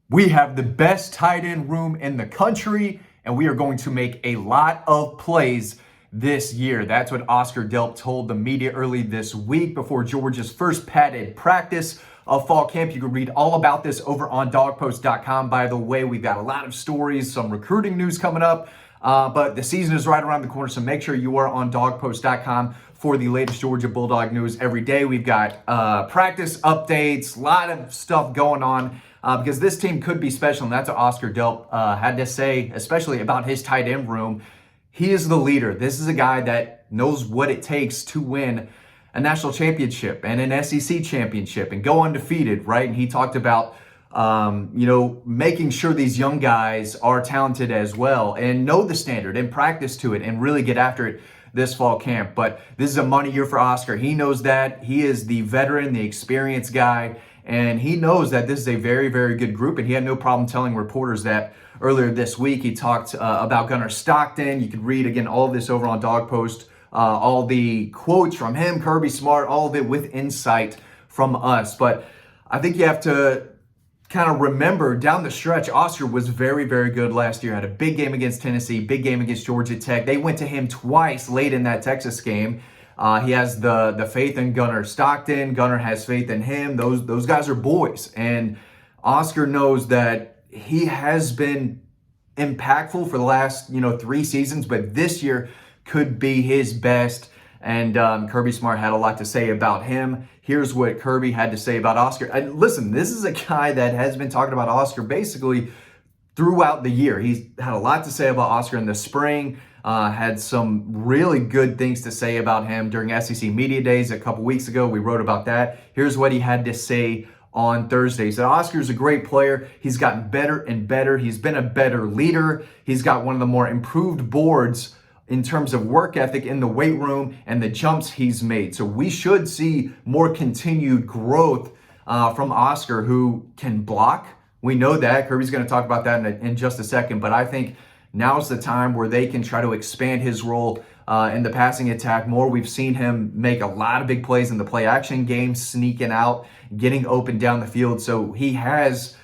We have the best tight end room in the country, and we are going to make a lot of plays this year. That's what Oscar Delp told the media early this week before Georgia's first padded practice of fall camp. You can read all about this over on dawgpost.com. By the way, we've got a lot of stories, some recruiting news coming up, but the season is right around the corner, so make sure you are on dawgpost.com for the latest Georgia Bulldog news every day. We've got practice updates, a lot of stuff going on. Because this team could be special, and that's what Oscar Delp had to say, especially about his tight end room. He is the leader. This is a guy that knows what it takes to win a national championship and an SEC championship and go undefeated, right? And he talked about, making sure these young guys are talented as well and know the standard and practice to it and really get after it this fall camp. But this is a money year for Oscar. He knows that. He is the veteran, the experienced guy. And he knows that this is a very, very good group, and he had no problem telling reporters that earlier this week. He talked about Gunnar Stockton. You could read, again, all of this over on Dawg Post, all the quotes from him, Kirby Smart, all of it with insight from us. But I think you have to kind of remember down the stretch, Oscar was very, very good last year. Had a big game against Tennessee, big game against Georgia Tech. They went to him twice late in that Texas game. He has the faith in Gunnar Stockton. Gunnar has faith in him. Those guys are boys. And Oscar knows that he has been impactful for the last, 3 seasons, but this year could be his best. And Kirby Smart had a lot to say about him. Here's what Kirby had to say about Oscar. And listen, this is a guy that has been talking about Oscar basically throughout the year. He's had a lot to say about Oscar in the spring. Had some really good things to say about him during SEC Media Days a couple weeks ago. We wrote about that. Here's what he had to say on Thursday. He said, Oscar's a great player. He's gotten better and better. He's been a better leader. He's got one of the more improved boards in terms of work ethic in the weight room and the jumps he's made. So we should see more continued growth from Oscar, who can block. We know that. Kirby's going to talk about that in just a second, but I think now's the time where they can try to expand his role in the passing attack more. We've seen him make a lot of big plays in the play action game, sneaking out, getting open down the field. So he has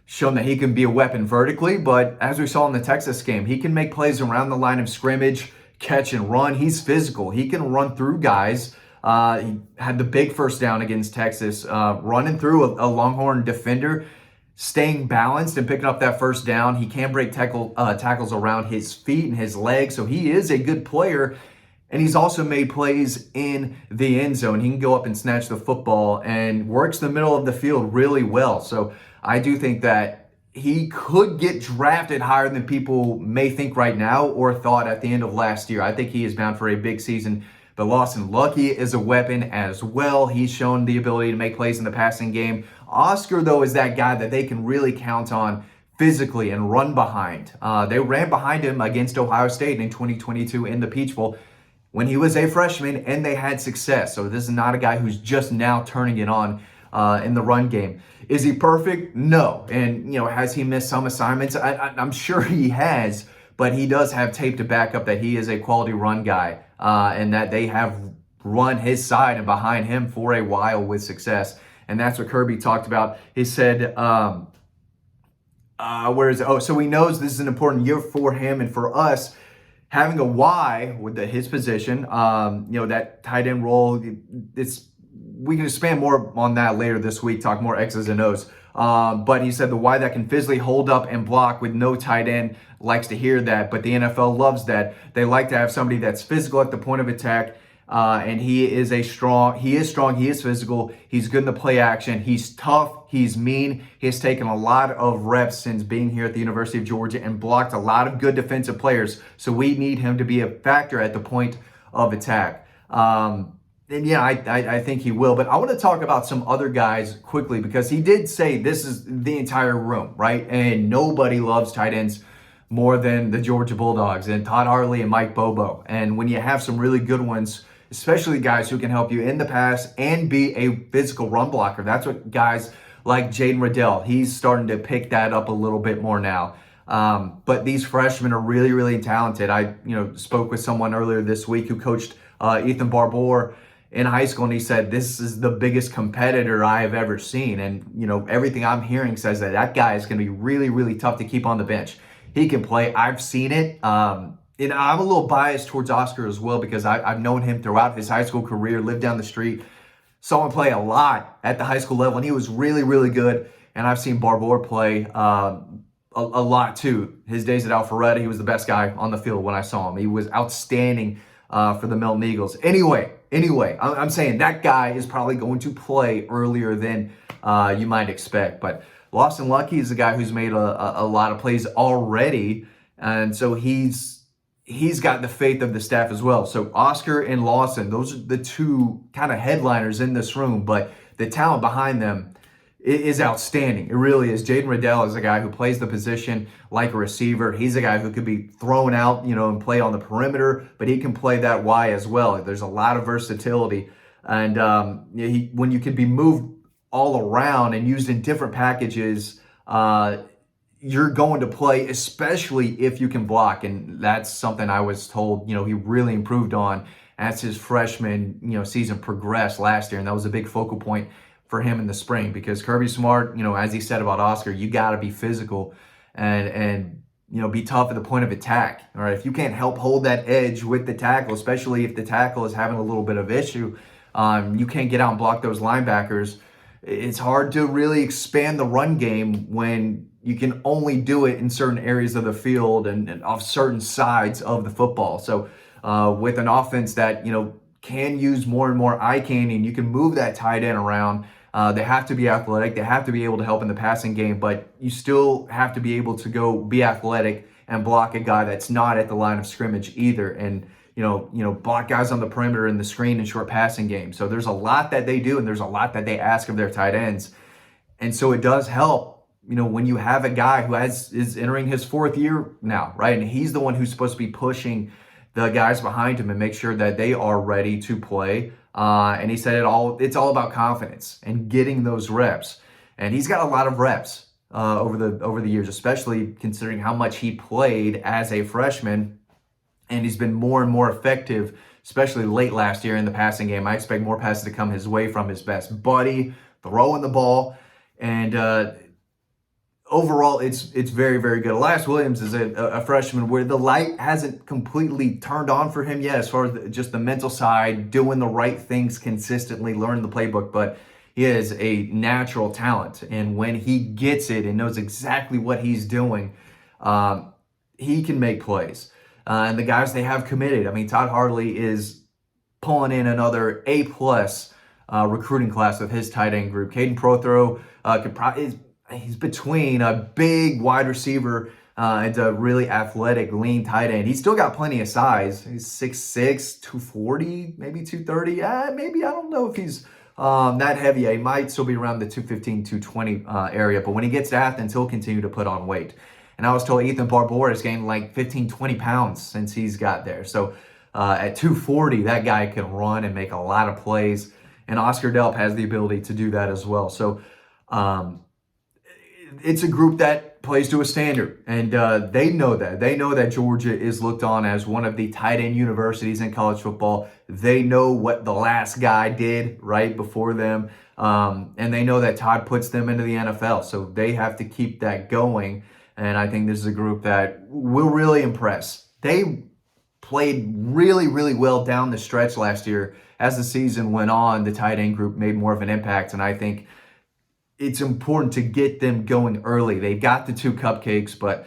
shown that he can be a weapon vertically, but as we saw in the Texas game, he can make plays around the line of scrimmage, catch and run. He's physical. He can run through guys. He had the big first down against Texas, running through a Longhorn defender, staying balanced and picking up that first down. He can break tackles around his feet and his legs, so he is a good player. And he's also made plays in the end zone. He can go up and snatch the football and works the middle of the field really well. So I do think that he could get drafted higher than people may think right now or thought at the end of last year. I think he is bound for a big season. But Lawson Lucky is a weapon as well. He's shown the ability to make plays in the passing game. Oscar, though, is that guy that they can really count on physically and run behind. They ran behind him against Ohio State in 2022 in the Peach Bowl when he was a freshman, and they had success. So this is not a guy who's just now turning it on in the run game. Is he perfect? No. And, has he missed some assignments? I'm sure he has, but he does have tape to back up that he is a quality run guy and that they have run his side and behind him for a while with success. And that's what Kirby talked about. He said, where is it? Oh, so he knows this is an important year for him and for us. Having a Y with his position, that tight end role, we can expand more on that later this week, talk more X's and O's. But he said the Y that can physically hold up and block with no tight end likes to hear that. But the NFL loves that. They like to have somebody that's physical at the point of attack. And he is strong, he is physical, he's good in the play action, he's tough, he's mean. He has taken a lot of reps since being here at the University of Georgia and blocked a lot of good defensive players. So we need him to be a factor at the point of attack. And yeah, I think he will. But I want to talk about some other guys quickly because he did say this is the entire room, right? And nobody loves tight ends more than the Georgia Bulldogs and Todd Hartley and Mike Bobo. And when you have some really good ones, especially guys who can help you in the pass and be a physical run blocker. That's what guys like Jaden Riddell, he's starting to pick that up a little bit more now. But these freshmen are really, really talented. I spoke with someone earlier this week who coached Ethan Barbour in high school, and he said, this is the biggest competitor I have ever seen. And, everything I'm hearing says that guy is going to be really, really tough to keep on the bench. He can play. I've seen it. And I'm a little biased towards Oscar as well because I've known him throughout his high school career, lived down the street, saw him play a lot at the high school level, and he was really, really good. And I've seen Barbour play a lot too. His days at Alpharetta, he was the best guy on the field when I saw him. He was outstanding for the Milton Eagles. Anyway, I'm saying that guy is probably going to play earlier than you might expect. But Lawson Lucky is a guy who's made a lot of plays already, and so he's got the faith of the staff as well. So Oscar and Lawson, those are the two kind of headliners in this room, but the talent behind them is outstanding. It really is. Jaden Riddell is a guy who plays the position like a receiver. He's a guy who could be thrown out, and play on the perimeter, but he can play that Y as well. There's a lot of versatility. And when you can be moved all around and used in different packages, you're going to play, especially if you can block. And that's something I was told, he really improved on as his freshman, season progressed last year. And that was a big focal point for him in the spring because Kirby Smart, as he said about Oscar, you got to be physical and be tough at the point of attack. All right. If you can't help hold that edge with the tackle, especially if the tackle is having a little bit of issue, you can't get out and block those linebackers. It's hard to really expand the run game when you can only do it in certain areas of the field and off certain sides of the football. So with an offense that, can use more and more eye candy and you can move that tight end around, they have to be athletic. They have to be able to help in the passing game, but you still have to be able to go be athletic and block a guy that's not at the line of scrimmage either. And, block guys on the perimeter in the screen and short passing game. So there's a lot that they do and there's a lot that they ask of their tight ends. And so it does help, when you have a guy who is entering his fourth year now, right? And he's the one who's supposed to be pushing the guys behind him and make sure that they are ready to play. And he said it's all about confidence and getting those reps. And he's got a lot of reps over the years, especially considering how much he played as a freshman. And he's been more and more effective, especially late last year in the passing game. I expect more passes to come his way from his best buddy, throwing the ball. And overall, it's very, very good. Elias Williams is a freshman where the light hasn't completely turned on for him yet as far as just the mental side, doing the right things consistently, learning the playbook. But he is a natural talent. And when he gets it and knows exactly what he's doing, he can make plays. And the guys they have committed, Todd Hartley is pulling in another A+ recruiting class with his tight end group. Caden Prothro he's between a big wide receiver and a really athletic, lean tight end. He's still got plenty of size. He's 6'6", 240, maybe 230. Maybe, I don't know if he's that heavy. He might still be around the 215, 220 area. But when he gets to Athens, he'll continue to put on weight. And I was told Ethan Barbour has gained like 15, 20 pounds since he's got there. So at 240, that guy can run and make a lot of plays. And Oscar Delp has the ability to do that as well. So it's a group that plays to a standard. And they know that. They know that Georgia is looked on as one of the tight end universities in college football. They know what the last guy did right before them. And they know that Todd puts them into the NFL. So they have to keep that going. And I think this is a group that will really impress. They played really, really well down the stretch last year. As the season went on, the tight end group made more of an impact. And I think it's important to get them going early. They've got the 2 cupcakes, but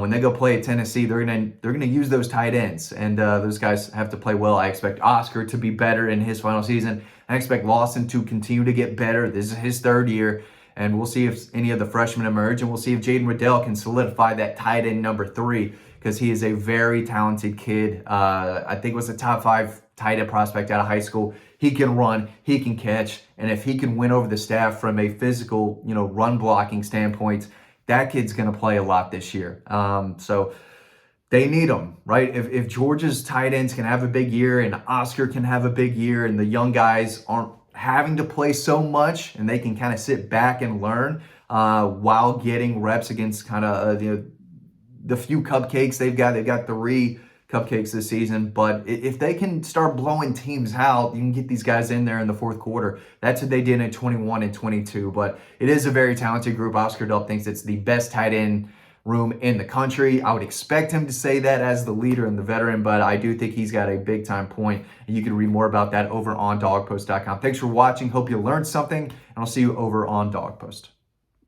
when they go play at Tennessee, they're gonna use those tight ends. And those guys have to play well. I expect Oscar to be better in his final season. I expect Lawson to continue to get better. This is his 3rd year. And we'll see if any of the freshmen emerge, and we'll see if Jaden Riddell can solidify that tight end number 3 because he is a very talented kid. I think was a top 5 tight end prospect out of high school. He can run, he can catch, and if he can win over the staff from a physical, run blocking standpoint, that kid's going to play a lot this year. So they need him, right? If Georgia's tight ends can have a big year and Oscar can have a big year and the young guys aren't having to play so much and they can kind of sit back and learn while getting reps against kind of the few cupcakes they've got. They've got 3 cupcakes this season. But if they can start blowing teams out, you can get these guys in there in the fourth quarter. That's what they did in 21 and 22. But it is a very talented group. Oscar Delp thinks it's the best tight end room in the country. I would expect him to say that as the leader and the veteran, but I do think he's got a big time point. And you can read more about that over on dawgpost.com. Thanks for watching. Hope you learned something, and I'll see you over on Dawg Post.